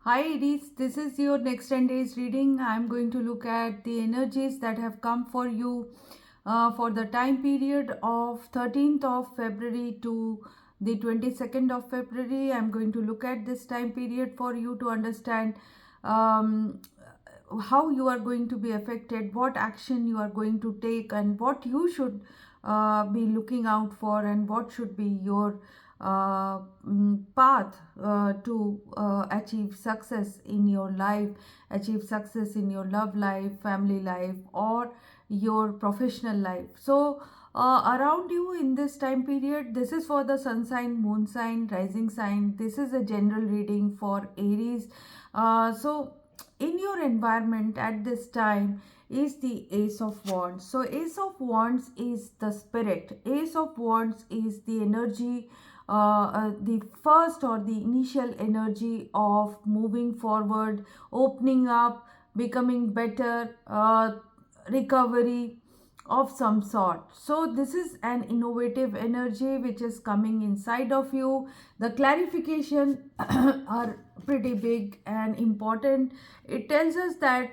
Hi Aries, this is your next 10 days reading. I'm going to look at the energies that have come for you for the time period of 13th of February to the 22nd of February. I'm going to look at this time period for you to understand um, how you are going to be affected, what action you are going to take, and what you should be looking out for, and what should be your path to achieve success in your life, achieve success in your love life, family life, or your professional life. So around you in this time period, this is for the sun sign, moon sign, rising sign. This is a general reading for Aries. So in your environment at this time is the Ace of Wands. So Ace of Wands is the spirit. Ace of Wands is the energy, the first or the initial energy of moving forward, opening up, becoming better, recovery of some sort. So this is an innovative energy which is coming inside of you. The clarification are pretty big and important. It tells us that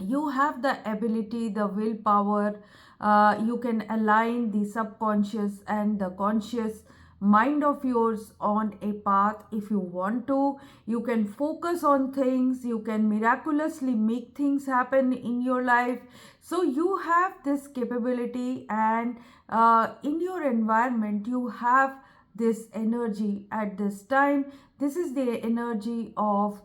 you have the ability, the willpower. You can align the subconscious and the conscious mind of yours on a path if you want to. You can focus on things, you can miraculously make things happen in your life. So you have this capability, and in your environment you have this energy at this time. This is the energy of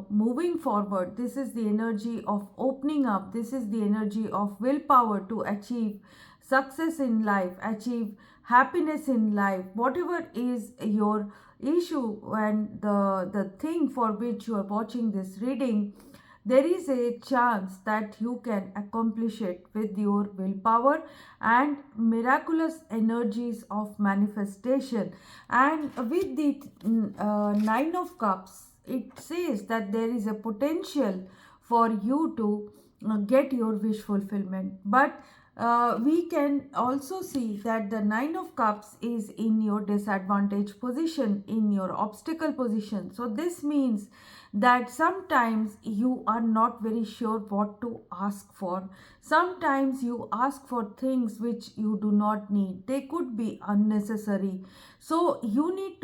moving forward. This is the energy of opening up. This is the energy of willpower to achieve success in life, achieve happiness in life, whatever is your issue and the thing for which you are watching this reading. There is a chance that you can accomplish it with your willpower and miraculous energies of manifestation. And with the Nine of Cups, it says that there is a potential for you to get your wish fulfillment. But we can also see that the Nine of Cups is in your disadvantage position, in your obstacle position. So this means that sometimes you are not very sure what to ask for. Sometimes you ask for things which you do not need. They could be unnecessary. So you need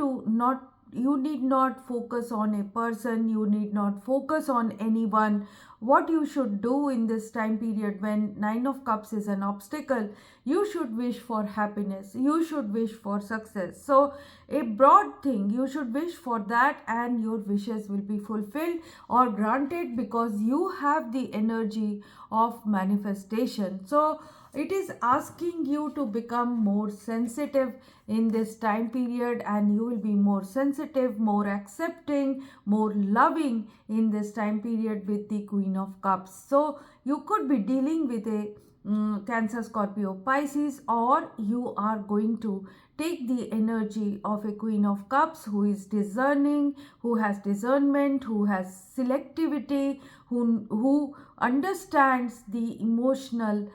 not focus on a person, you need not focus on anyone. What you should do in this time period when Nine of Cups is an obstacle, you should wish for happiness, you should wish for success. So a broad thing, you should wish for that, and your wishes will be fulfilled or granted because you have the energy of manifestation. So it is asking you to become more sensitive in this time period, and you will be more sensitive, more accepting, more loving in this time period with the Queen of Cups. So you could be dealing with a Cancer, Scorpio, Pisces, or you are going to take the energy of a Queen of Cups who is discerning, who has discernment, who has selectivity, who understands the emotional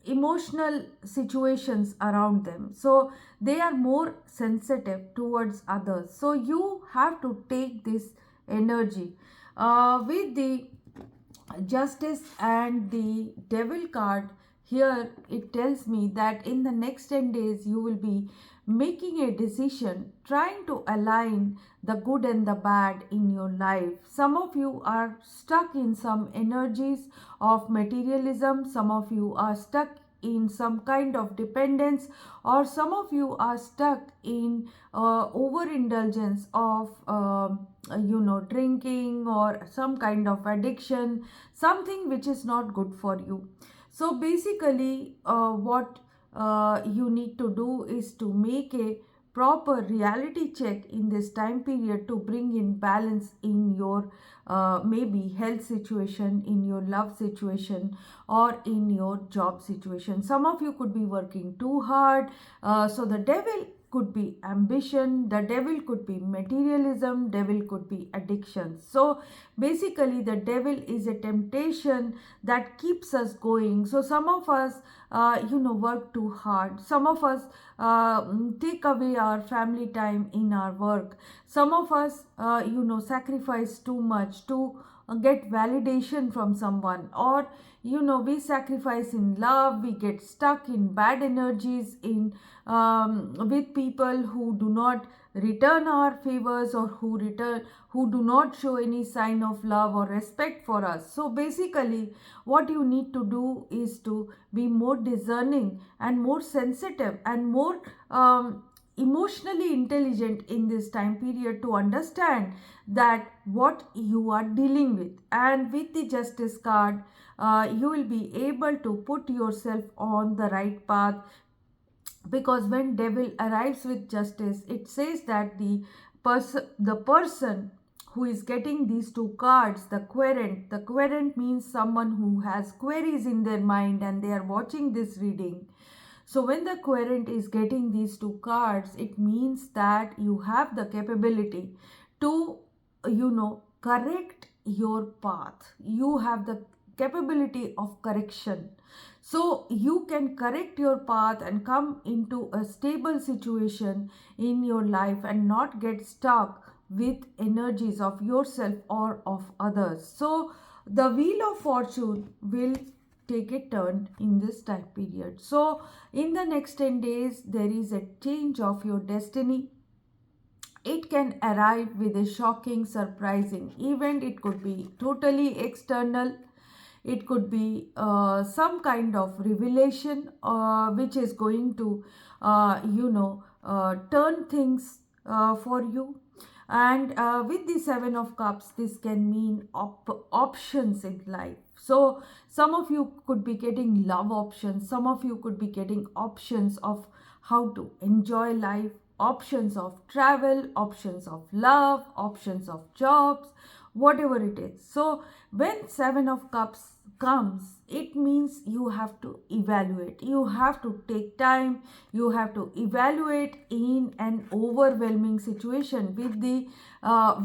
emotional situations around them. So they are more sensitive towards others. So you have to take this energy with the Justice and the Devil card. Here it tells me that in the next 10 days you will be making a decision, trying to align the good and the bad in your life. Some of you are stuck in some energies of materialism, some of you are stuck in some kind of dependence, or some of you are stuck in overindulgence of drinking or some kind of addiction, something which is not good for you. So basically what you need to do is to make a proper reality check in this time period to bring in balance in your maybe health situation, in your love situation, or in your job situation. Some of you could be working too hard. So the devil could be ambition, the devil could be materialism, devil could be addiction. So basically the devil is a temptation that keeps us going. So some of us work too hard, some of us take away our family time in our work, some of us sacrifice too much to get validation from someone, or we sacrifice in love, we get stuck in bad energies in with people who do not return our favors, or who do not show any sign of love or respect for us. So basically what you need to do is to be more discerning and more sensitive and more emotionally intelligent in this time period, to understand that what you are dealing with. And with the justice card, you will be able to put yourself on the right path, because when devil arrives with justice, it says that the person who is getting these two cards, the querent means someone who has queries in their mind and they are watching this reading. So when the querent is getting these two cards, it means that you have the capability to correct your path. You have the capability of correction. So you can correct your path and come into a stable situation in your life and not get stuck with energies of yourself or of others. So the wheel of fortune will take a turn in this time period. So in the next 10 days, there is a change of your destiny. It can arrive with a shocking, surprising event. It could be totally external. It could be some kind of revelation which is going to, turn things for you. And with the Seven of Cups, this can mean options in life. So some of you could be getting love options, some of you could be getting options of how to enjoy life, options of travel, options of love, options of jobs, whatever it is. So when Seven of Cups comes, it means you have to evaluate, you have to take time, you have to evaluate in an overwhelming situation with the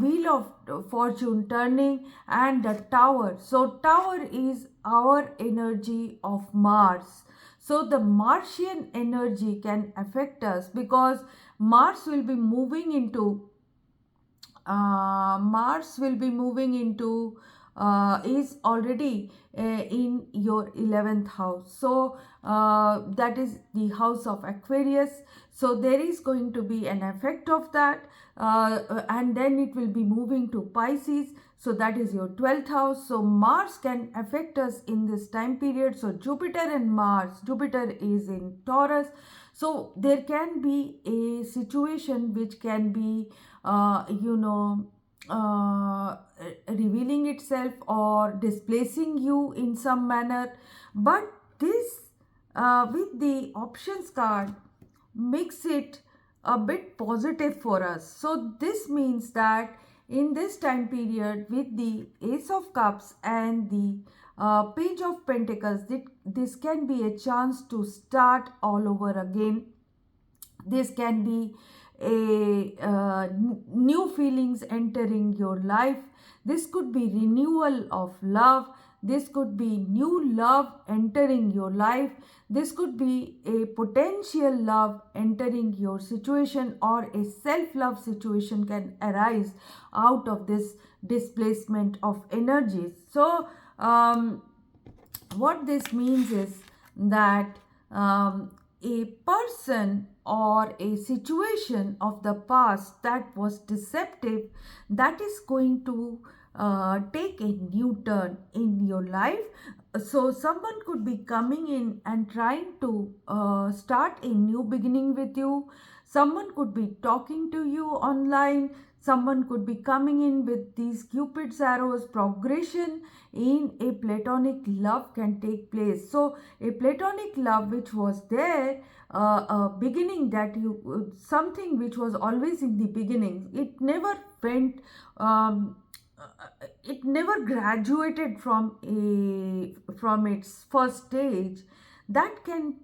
wheel of fortune turning and the tower. So tower is our energy of Mars. So the Martian energy can affect us, because Mars will be moving into is already in your 11th house. So that is the house of Aquarius. So there is going to be an effect of that, and then it will be moving to Pisces. So that is your 12th house. So Mars can affect us in this time period. So Jupiter and Mars, Jupiter is in Taurus. So there can be a situation which can be uh, revealing itself or displacing you in some manner. But this, with the options card, makes it a bit positive for us. So this means that in this time period, with the Ace of Cups and the Page of Pentacles, this can be a chance to start all over again. This can be a new feelings entering your life. This could be renewal of love. This could be new love entering your life. This could be a potential love entering your situation, or a self-love situation can arise out of this displacement of energies. So what this means is that a person or a situation of the past that was deceptive, that is going to take a new turn in your life. So someone could be coming in and trying to start a new beginning with you. Someone could be talking to you online. Someone could be coming in with these Cupid's arrows. Progression in a platonic love can take place. So a platonic love which was there, a beginning that you, something which was always in the beginning, it never went, it never graduated from its first stage, that can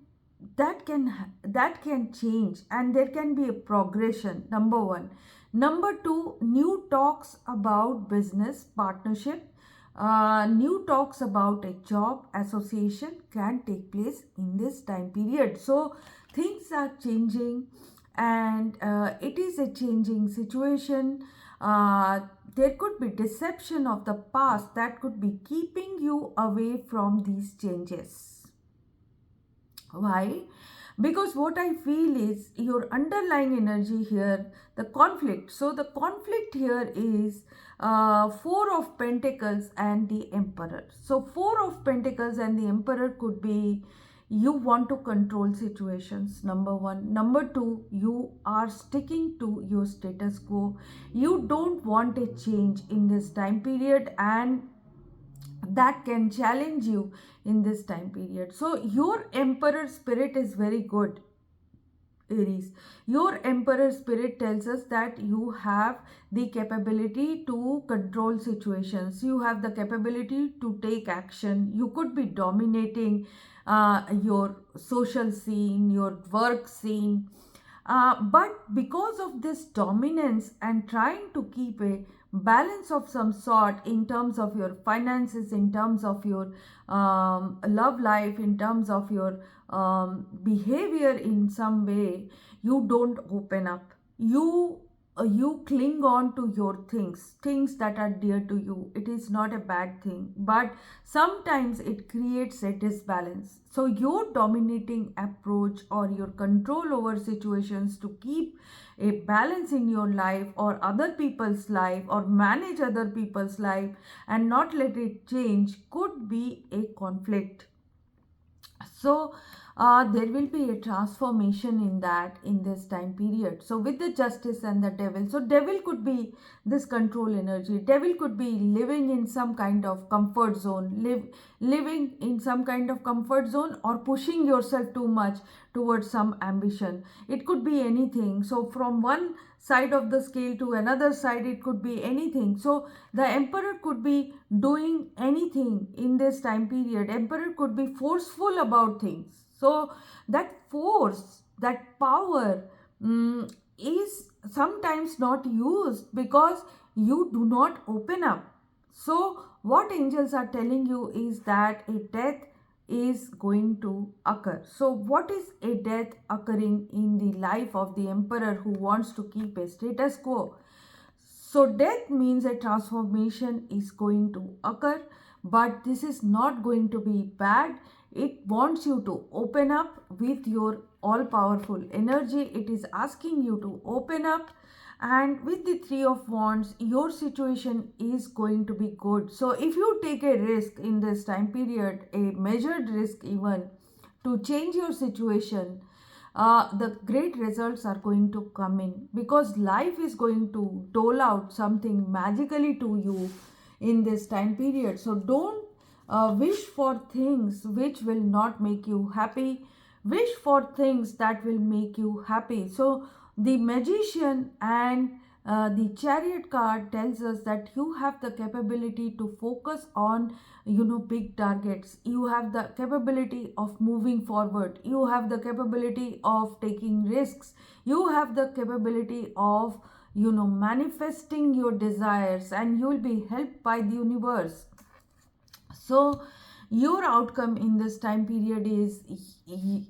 that can change, and there can be a progression. Number one. Number two, new talks about business partnership, new talks about a job association can take place in this time period. So things are changing, and it is a changing situation. uh, there could be deception of the past that could be keeping you away from these changes. Why? Because what I feel is your underlying energy here, the conflict. So the conflict here is Four of Pentacles and the Emperor. So Four of Pentacles and the Emperor could be you want to control situations, number one. Number two, you are sticking to your status quo. You don't want a change in this time period, and that can challenge you in this time period. So your emperor spirit is very good, Aries. Your emperor spirit tells us that you have the capability to control situations. You have the capability to take action. You could be dominating your social scene, your work scene. But because of this dominance and trying to keep a balance of some sort in terms of your finances, in terms of your love life, in terms of your behavior in some way, you don't open up. You cling on to your things that are dear to you. It is not a bad thing, but sometimes it creates a disbalance. So your dominating approach or your control over situations to keep a balance in your life or other people's life, or manage other people's life and not let it change, could be a conflict. So there will be a transformation in that in this time period. So with the justice and the devil, so devil could be this control energy. Devil could be living in some kind of comfort zone, living in some kind of comfort zone, or pushing yourself too much towards some ambition. It could be anything. So from one side of the scale to another side, it could be anything. So the emperor could be doing anything in this time period. Emperor could be forceful about things. So that force, that power, is sometimes not used because you do not open up. So what angels are telling you is that a death is going to occur. So what is a death occurring in the life of the emperor who wants to keep a status quo? So death means a transformation is going to occur, but this is not going to be bad. It wants you to open up with your all powerful energy. It is asking you to open up, and with the Three of Wands, your situation is going to be good. So if you take a risk in this time period, a measured risk even, to change your situation, the great results are going to come in, because life is going to dole out something magically to you in this time period. So don't wish for things which will not make you happy. Wish for things that will make you happy. So the magician and the chariot card tells us that you have the capability to focus on big targets. You have the capability of moving forward. You have the capability of taking risks. You have the capability of manifesting your desires, and you will be helped by the universe. So your outcome in this time period is,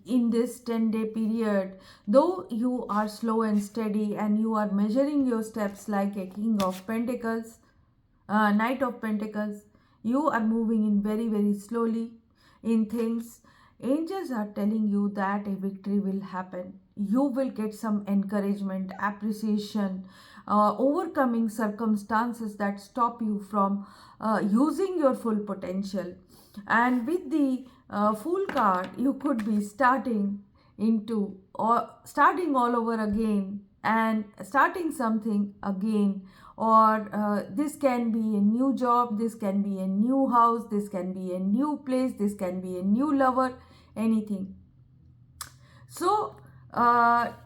in this 10-day period, though you are slow and steady and you are measuring your steps like a king of pentacles, knight of pentacles, you are moving in very, very slowly in things. Angels are telling you that a victory will happen. You will get some encouragement, appreciation, overcoming circumstances that stop you from using your full potential. And with the Fool card, you could be starting all over again and starting something again. Or this can be a new job, this can be a new house, this can be a new place, this can be a new lover, anything. So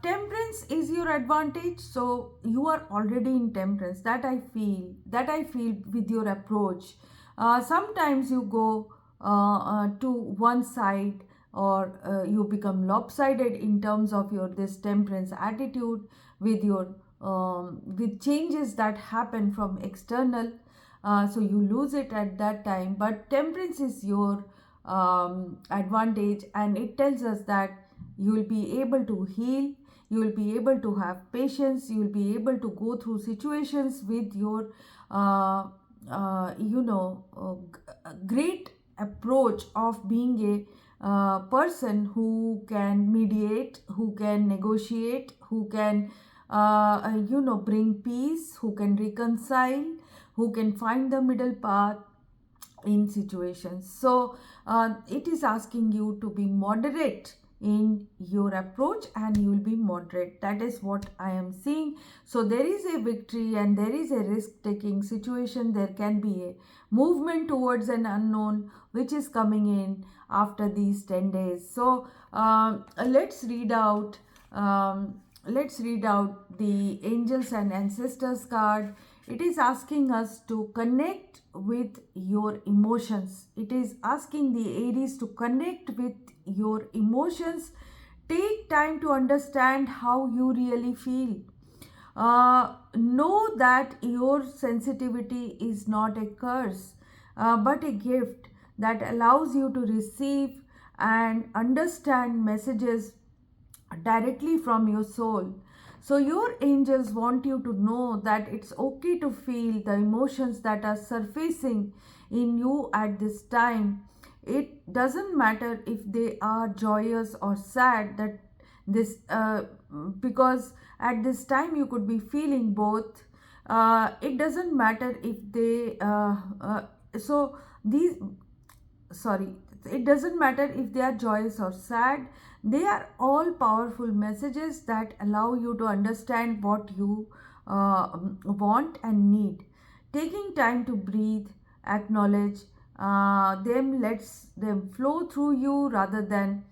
temperance is your advantage. So you are already in temperance. That I feel with your approach. Sometimes you go to one side, or you become lopsided in terms of your this temperance attitude with your with changes that happen from external. So you lose it at that time, but temperance is your advantage, and it tells us that you will be able to heal, you will be able to have patience, you will be able to go through situations with your uh, great approach of being a person who can mediate, who can negotiate, who can bring peace, who can reconcile, who can find the middle path in situations. So it is asking you to be moderate in your approach, and you will be moderate. That is what I am seeing. So there is a victory and there is a risk taking situation. There can be a movement towards an unknown which is coming in after these 10 days. So let's read out the angels and ancestors card. It is asking us to connect with your emotions. It is asking the Aries to connect with your emotions. Take time to understand how you really feel. Know that your sensitivity is not a curse, but a gift that allows you to receive and understand messages directly from your soul. So, your angels want you to know that it's okay to feel the emotions that are surfacing in you at this time. It doesn't matter if they are joyous or sad, that this because at this time you could be feeling both. It doesn't matter if they so these sorry it doesn't matter if they are joyous or sad. They are all powerful messages that allow you to understand what you want and need. Taking time to breathe, acknowledge them, lets them flow through you rather than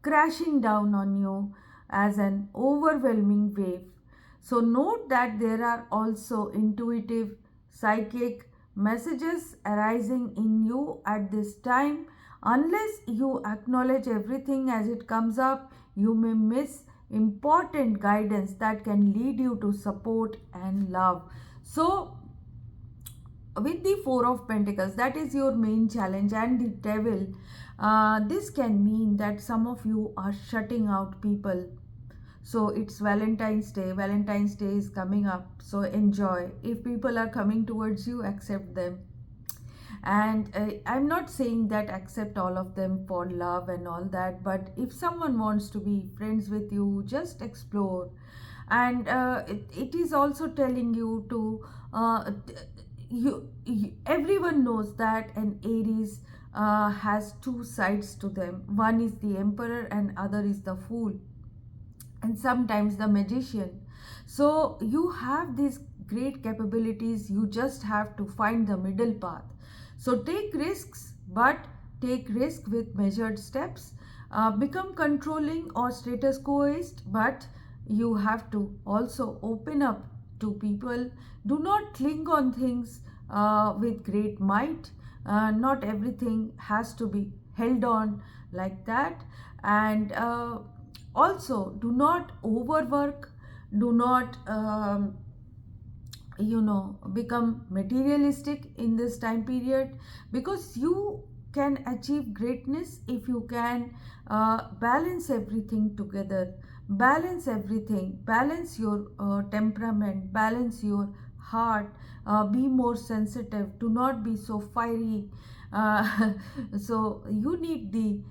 crashing down on you as an overwhelming wave. So, note that there are also intuitive, psychic messages arising in you at this time. Unless you acknowledge everything as it comes up, you may miss important guidance that can lead you to support and love. So, with the Four of Pentacles, that is your main challenge, and the Devil, this can mean that some of you are shutting out people. So it's Valentine's Day. Valentine's Day is coming up. So enjoy. If people are coming towards you, accept them. And I'm not saying that accept all of them for love and all that, but if someone wants to be friends with you, just explore. And it is also telling you to everyone knows that an Aries has two sides to them. One is the Emperor and other is the Fool, and sometimes the Magician. So you have these great capabilities, you just have to find the middle path. So take risks, but take risk with measured steps. Become controlling or status quoist, but you have to also open up to people. Do not cling on things with great might. Not everything has to be held on like that. And also, do not overwork, do not become materialistic in this time period, because you can achieve greatness if you can balance everything together. Balance everything, balance your temperament, balance your heart, be more sensitive, do not be so fiery. So you need the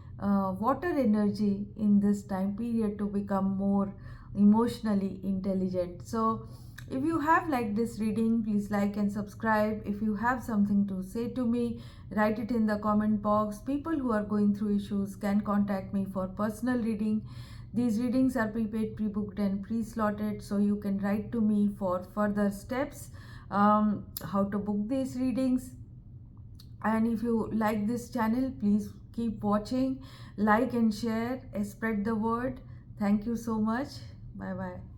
water energy in this time period to become more emotionally intelligent. So if you have liked this reading, please like and subscribe. If you have something to say to me, write it in the comment box. People who are going through issues can contact me for personal reading. These readings are prepaid, pre-booked and pre-slotted, so you can write to me for further steps, how to book these readings. And if you like this channel, please keep watching, like and share, spread the word. Thank you so much. Bye bye.